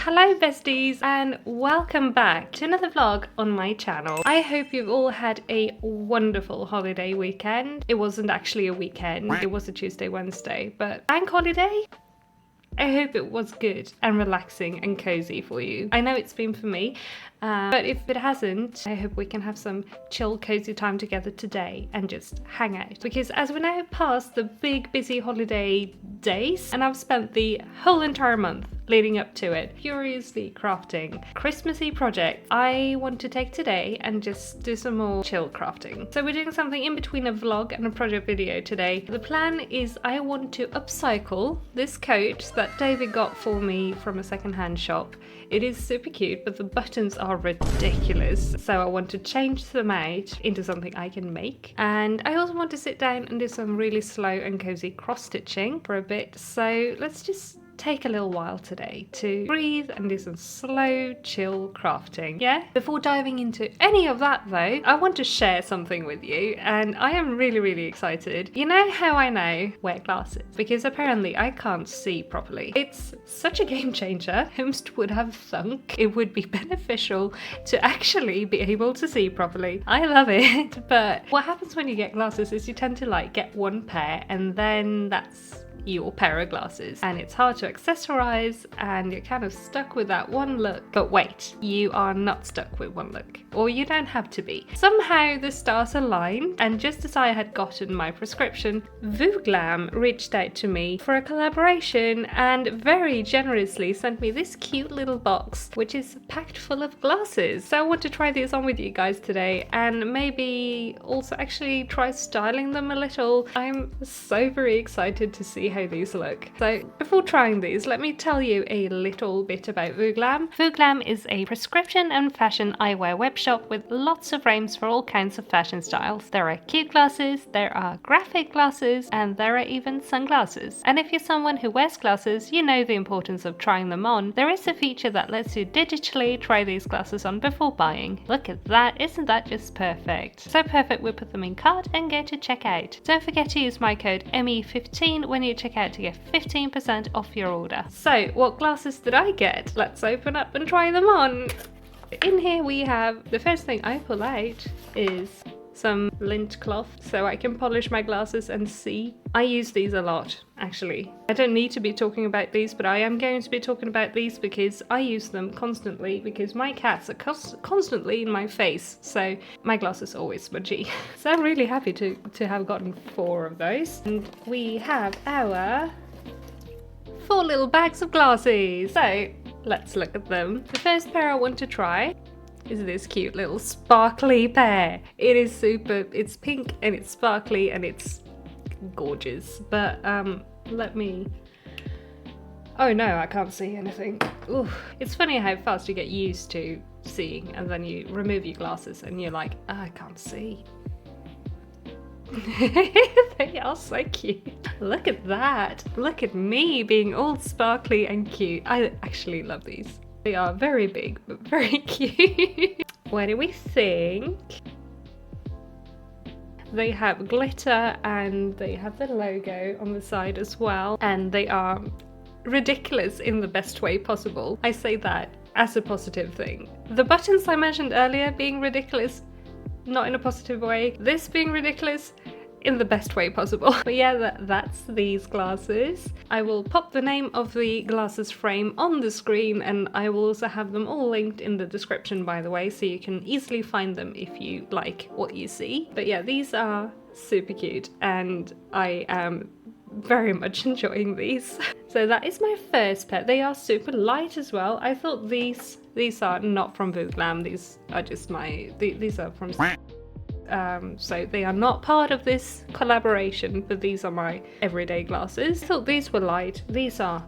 Hello besties and welcome back to another vlog on my channel. I hope you've all had a wonderful holiday weekend. It wasn't actually a weekend, it was a Tuesday, Wednesday, but bank holiday? I hope it was good and relaxing and cozy for you. I know it's been for me, but if it hasn't, I hope we can have some chill, cozy time together today and just hang out. Because as we're now past the big, busy holiday days, and I've spent the whole entire month leading up to it furiously crafting Christmassy projects, I want to take today and just do some more chill crafting. So we're doing something in between a vlog and a project video today. The plan is I want to upcycle this coat that David got for me from a secondhand shop. It is super cute, but the buttons are ridiculous. So I want to change them out into something I can make. And I also want to sit down and do some really slow and cozy cross stitching for a bit. So let's just take a little while today to breathe and do some slow, chill crafting. Yeah? Before diving into any of that though, I want to share something with you, and I am really excited. You know how I know wear glasses? Because apparently I can't see properly. It's such a game changer. Whomst would have thunk it would be beneficial to actually be able to see properly. I love it. But what happens when you get glasses is you tend to like get one pair and then that's your pair of glasses, and it's hard to accessorize and you're kind of stuck with that one look. But wait, you are not stuck with one look, or you don't have to be. Somehow the stars aligned, and just as I had gotten my prescription, VOOGLAM reached out to me for a collaboration and very generously sent me this cute little box which is packed full of glasses. So I want to try these on with you guys today and maybe also actually try styling them a little. I'm so very excited to see how these look. So before trying these, let me tell you a little bit about VOOGLAM. VOOGLAM is a prescription and fashion eyewear web shop with lots of frames for all kinds of fashion styles. There are cute glasses, there are graphic glasses, and there are even sunglasses. And if you're someone who wears glasses, you know the importance of trying them on. There is a feature that lets you digitally try these glasses on before buying. Look at that, isn't that just perfect? So perfect we put them in cart and go to checkout. Don't forget to use my code ME15 when you check out to get 15% off your order. So what glasses did I get? Let's open up and try them on. In here we have, the first thing I pull out is some lint cloth so I can polish my glasses and see. I use these a lot actually. I don't need to be talking about these, but I am going to be talking about these because I use them constantly because my cats are constantly in my face, so my glasses are always smudgy. So I'm really happy to have gotten 4 of those. And we have our 4 little bags of glasses. So let's look at them. The first pair I want to try is this cute little sparkly pair. It is super, it's pink and it's sparkly and it's gorgeous. But let me, oh no, I can't see anything. Ooh. It's funny how fast you get used to seeing and then you remove your glasses and you're like, oh, I can't see. They are so cute. Look at that. Look at me being all sparkly and cute. I actually love these. They are very big, but very cute. What do we think? They have glitter and they have the logo on the side as well. And they are ridiculous in the best way possible. I say that as a positive thing. The buttons I mentioned earlier being ridiculous, not in a positive way. This being ridiculous in the best way possible. But yeah, that's these glasses. I will pop the name of the glasses frame on the screen, and I will also have them all linked in the description, by the way, so you can easily find them if you like what you see. But yeah, these are super cute and I am very much enjoying these. So that is my first pair. They are super light as well. I thought these are not from VOOGLAM. These are just these are from so they are not part of this collaboration, but these are my everyday glasses. I thought these were light. These are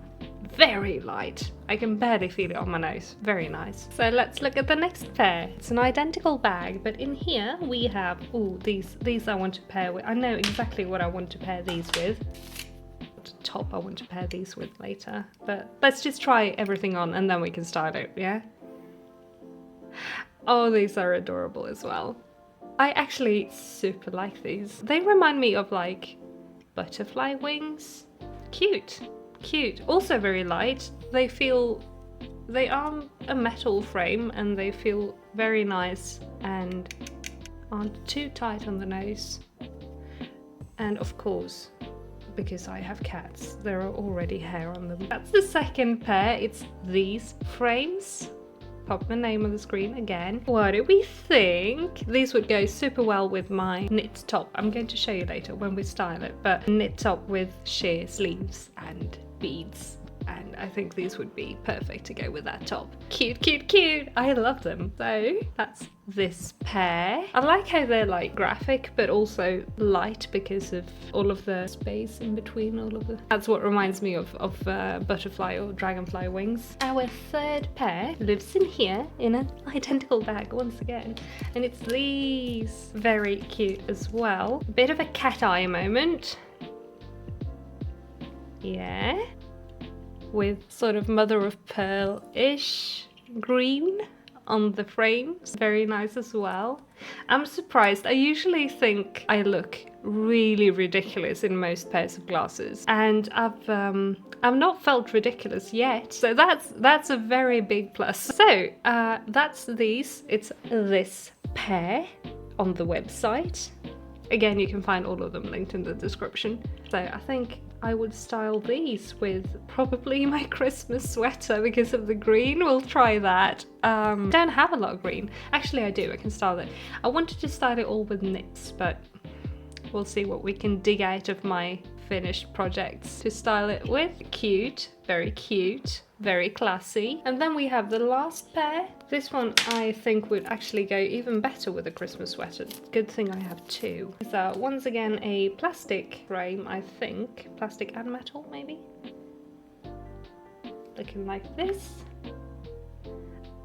very light. I can barely feel it on my nose. Very nice. So let's look at the next pair. It's an identical bag, but in here we have, ooh, these I want to pair with. I know exactly what I want to pair these with. Top I want to pair these with later, but let's just try everything on and then we can start it, yeah? Oh, these are adorable as well. I actually super like these. They remind me of like butterfly wings. Cute. Also very light. They feel they are a metal frame and they feel very nice and aren't too tight on the nose. And of course, because I have cats, there are already hair on them. That's the second pair. It's these frames. Pop my name on the screen again. What do we think? These would go super well with my knit top. I'm going to show you later when we style it, but knit top with sheer sleeves and beads. And I think these would be perfect to go with that top. Cute, cute, cute. I love them. So that's this pair. I like how they're like graphic, but also light because of all of the space in between all of the... That's what reminds me of butterfly or dragonfly wings. Our third pair lives in here in an identical bag once again. And it's these. Very cute as well. A bit of a cat eye moment. Yeah. With sort of mother of pearl-ish green on the frames. Very nice as well. I'm surprised. I usually think I look really ridiculous in most pairs of glasses, and I've not felt ridiculous yet. So that's a very big plus. So that's these. It's this pair on the website. Again, you can find all of them linked in the description. So I think I would style these with probably my Christmas sweater because of the green. We'll try that. Don't have a lot of green. Actually, I do. I can style it. I wanted to style it all with knits, but we'll see what we can dig out of my finished projects to style it with. Cute, very classy. And then we have the last pair. This one I think would actually go even better with a Christmas sweater. Good thing I have two. So once again a plastic frame, I think. Plastic and metal maybe? Looking like this.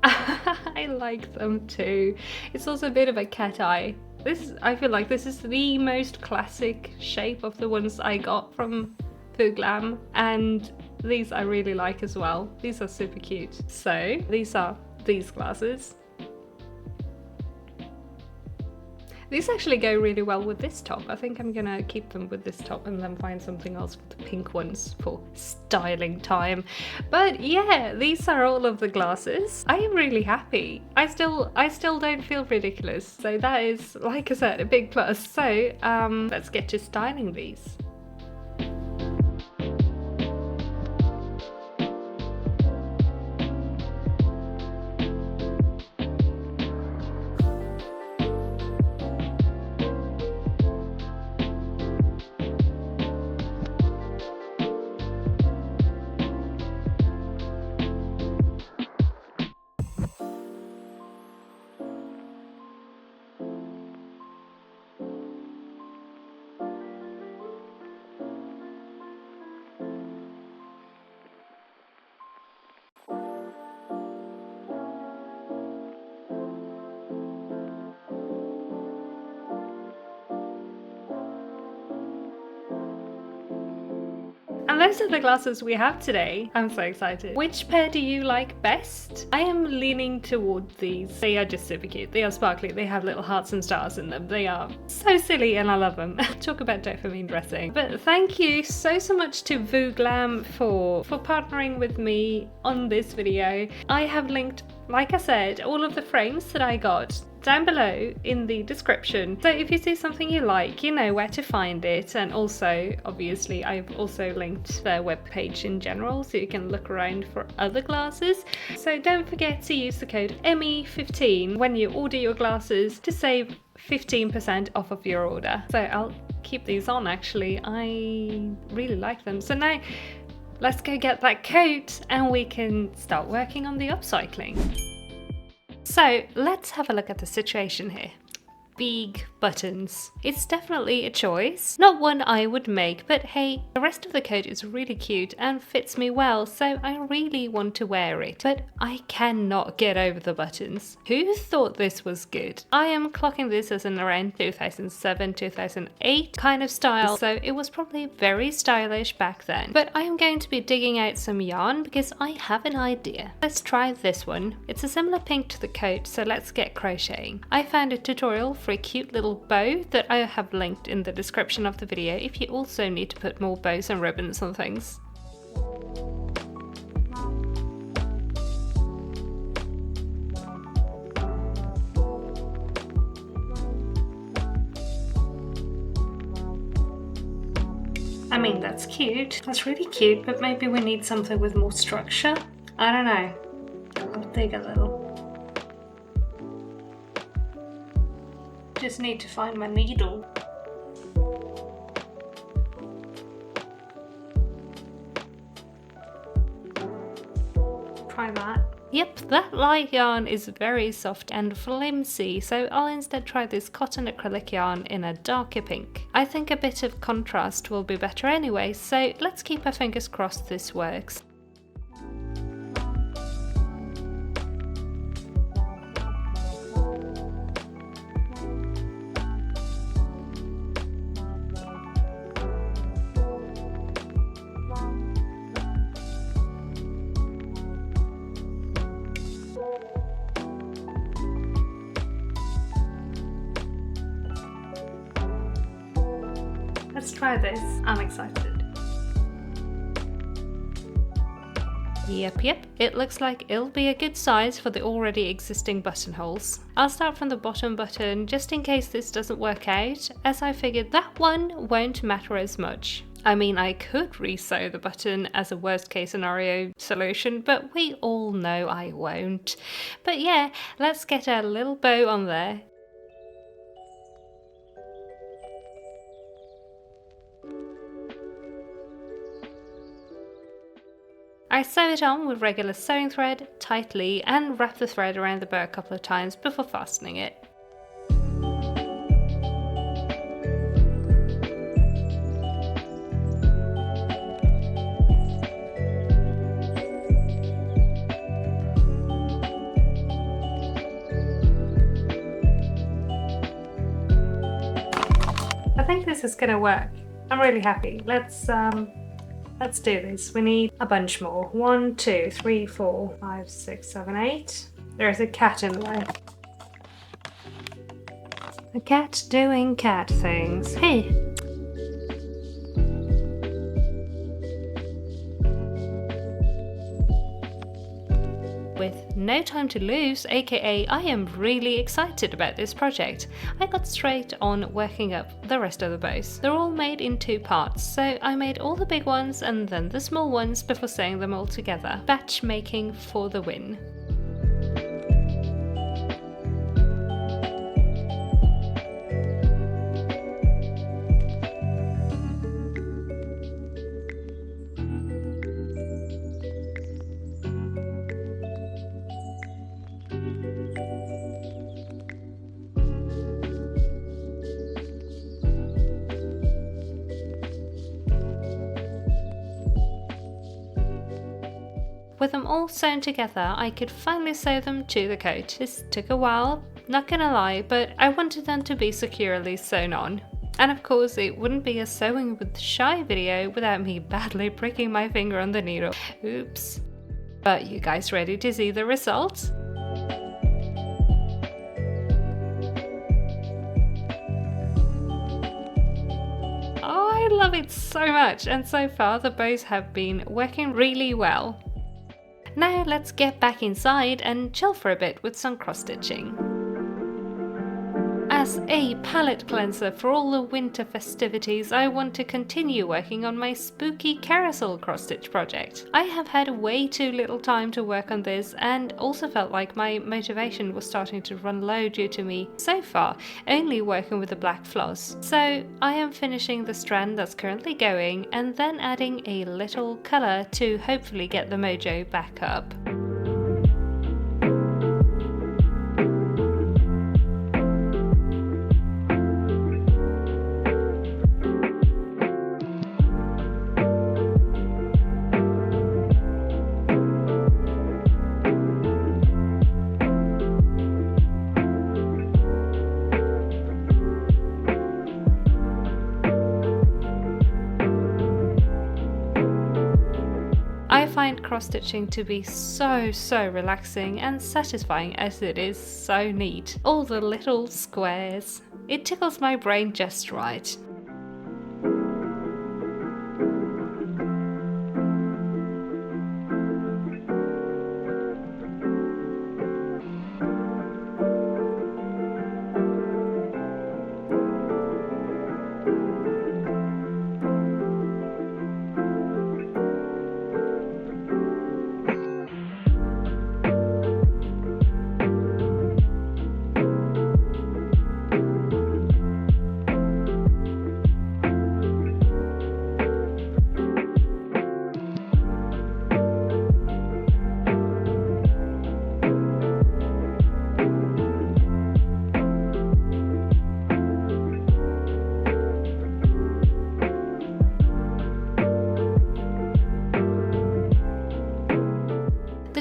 I like them too. It's also a bit of a cat eye. I feel like this is the most classic shape of the ones I got from VOOGLAM, and these I really like as well. These are super cute. So these are these glasses. These actually go really well with this top. I think I'm gonna keep them with this top and then find something else with the pink ones for styling time. But yeah, these are all of the glasses. I am really happy. I still don't feel ridiculous. So that is, like I said, a big plus. So let's get to styling these. And those are the glasses we have today. I'm so excited. Which pair do you like best? I am leaning toward these. They are just super cute. They are sparkly. They have little hearts and stars in them. They are so silly and I love them. Talk about dopamine dressing. But thank you so much to VOOGLAM for partnering with me on this video. I have linked, like I said, all of the frames that I got down below in the description. So if you see something you like, you know where to find it. And also, obviously, I've also linked their webpage in general so you can look around for other glasses. So don't forget to use the code ME15 when you order your glasses to save 15% off of your order. So I'll keep these on actually. I really like them. So now let's go get that coat and we can start working on the upcycling. So let's have a look at the situation here. Big buttons. It's definitely a choice. Not one I would make, but hey, the rest of the coat is really cute and fits me well, so I really want to wear it. But I cannot get over the buttons. Who thought this was good? I am clocking this as an around 2007, 2008 kind of style, so it was probably very stylish back then. But I am going to be digging out some yarn because I have an idea. Let's try this one. It's a similar pink to the coat, so let's get crocheting. I found a tutorial for a cute little bow that I have linked in the description of the video if you also need to put more bows and ribbons on things. I mean, that's cute. That's really cute, but maybe we need something with more structure. I don't know. I'll dig a little. Just need to find my needle. Try that. Yep, that light yarn is very soft and flimsy, so I'll instead try this cotton acrylic yarn in a darker pink. I think a bit of contrast will be better anyway, so let's keep our fingers crossed this works. Let's try this. I'm excited. Yep, it looks like it'll be a good size for the already existing buttonholes. I'll start from the bottom button just in case this doesn't work out, as I figured that one won't matter as much. I mean, I could re-sew the button as a worst case scenario solution, but we all know I won't. But yeah, let's get a little bow on there. I sew it on with regular sewing thread tightly and wrap the thread around the bow a couple of times before fastening it. I think this is going to work. I'm really happy. Let's do this. We need a bunch more. 1, 2, 3, 4, 5, 6, 7, 8. There's a cat in the way. A cat doing cat things. Hey! With no time to lose, aka I am really excited about this project. I got straight on working up the rest of the bows. They're all made in 2 parts, so I made all the big ones and then the small ones before sewing them all together. Batch making for the win. With them all sewn together, I could finally sew them to the coat. This took a while, not gonna lie, but I wanted them to be securely sewn on. And of course, it wouldn't be a sewing with Shaiyeh video without me badly pricking my finger on the needle. Oops. But you guys ready to see the results? Oh, I love it so much, and so far the bows have been working really well. Now let's get back inside and chill for a bit with some cross stitching. As a palette cleanser for all the winter festivities, I want to continue working on my spooky carousel cross stitch project. I have had way too little time to work on this and also felt like my motivation was starting to run low due to me, so far, only working with the black floss. So I am finishing the strand that's currently going and then adding a little colour to hopefully get the mojo back up. I find cross-stitching to be so relaxing and satisfying as it is so neat. All the little squares. It tickles my brain just right.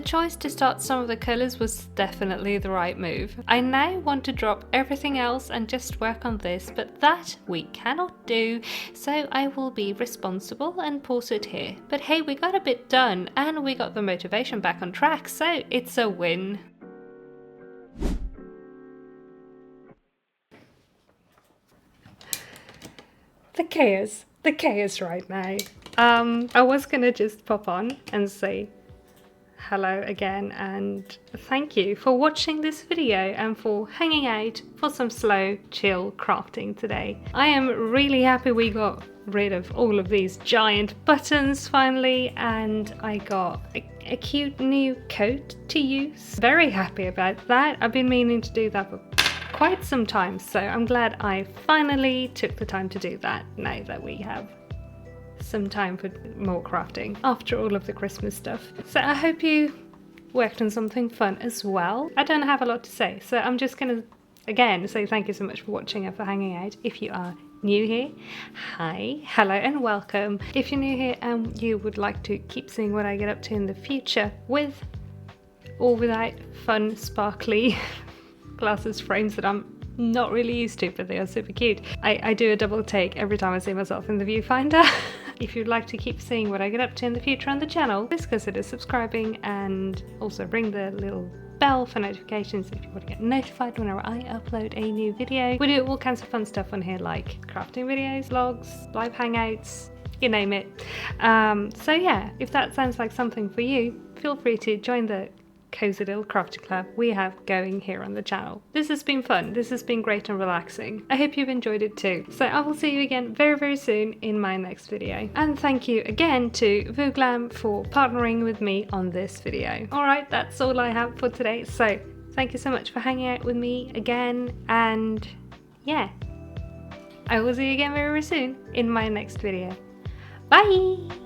choice to start some of the colours was definitely the right move. I now want to drop everything else and just work on this, but that we cannot do, so I will be responsible and pause it here. But hey, we got a bit done and we got the motivation back on track, so it's a win. The chaos right now. I was gonna just pop on and say hello again and thank you for watching this video and for hanging out for some slow, chill crafting today. I am really happy we got rid of all of these giant buttons finally, and I got a cute new coat to use. Very happy about that. I've been meaning to do that for quite some time, so I'm glad I finally took the time to do that now that we have some time for more crafting after all of the Christmas stuff. So I hope you worked on something fun as well. I don't have a lot to say, so I'm just gonna again say thank you so much for watching and for hanging out. If you are new here, hi, hello and welcome. If you're new here and you would like to keep seeing what I get up to in the future with or without fun sparkly glasses frames that I'm not really used to, but they are super cute. I do a double take every time I see myself in the viewfinder. If you'd like to keep seeing what I get up to in the future on the channel, please consider subscribing and also ring the little bell for notifications if you want to get notified whenever I upload a new video. We do all kinds of fun stuff on here like crafting videos, vlogs, live hangouts, you name it. So yeah, if that sounds like something for you, feel free to join the cozy little crafting club we have going here on the channel. This has been fun. This has been great and relaxing. I hope you've enjoyed it too. So I will see you again very soon in my next video. And thank you again to VOOGLAM for partnering with me on this video. Alright, that's all I have for today. So thank you so much for hanging out with me again, and yeah, I will see you again very soon in my next video. Bye!